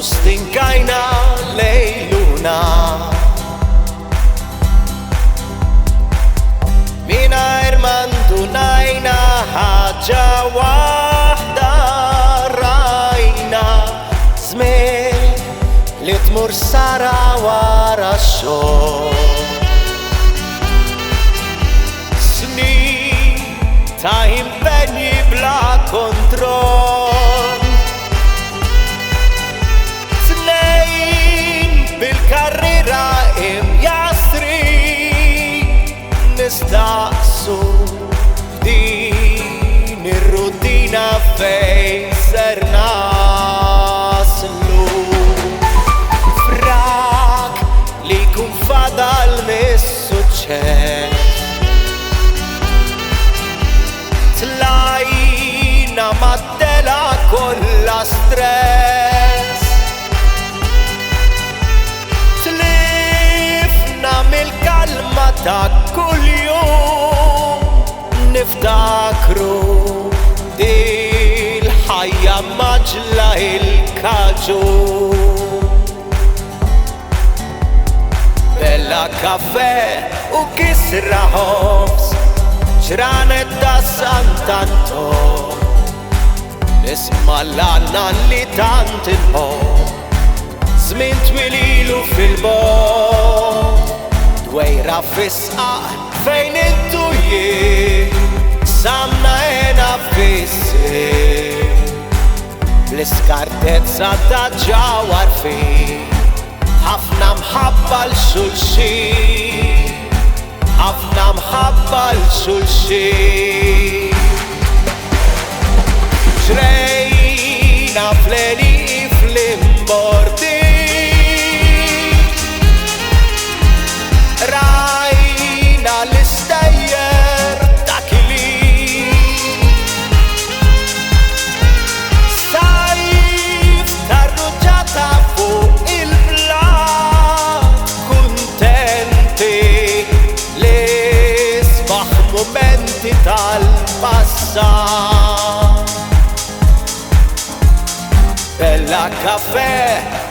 stinkajna lejluna Minajr mandunajna ħaġa waħda rajna Żmien li tmur sara wara x-xogħol Snin ta' impenji bla kontroll bil-karriera imjasrin nistaqsu din ir-rutina fejn ser naslu Frak li jkun fadal mis-suċċess Tlajna mat-tela kollha stress Mill-kalma ta' kuljum niftakru dil-ħajja maġla il-kaġun Bella kafe u kisra ħobs ġranet ta' Sant'Anton Nisma l-għanna li tant inħobb Żmien twililu fil-bogħod Dwejra fisqa fejn intu jien Samna ena fissi Bl-iskartezza ta' ġawar fin Ħafna mħabba l-xulxin Ħafna mħabba l-xulxin Ġrejna fleni fl-imbordi Rajna l-istejjer dak li Sajf tarruġata fuq il-blat Kuntenti li sbaħ momenti tal-passat Bella kafe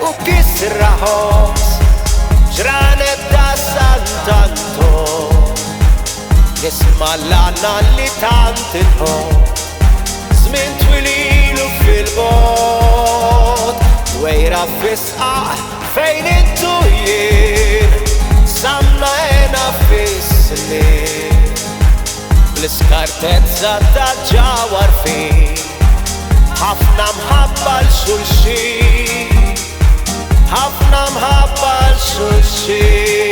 u kisra ħobs ġranet ta' Sant'Anton Nisma l-għanna li tant inħobb Żmien twililu fil-bogħod Dwejra fisqa fejn intu jien Samna ena fis-snin Bl-iskartezza ta' ġawar fin Ħafna mħabba l-xulxin Ħafna mħabba l-xulxin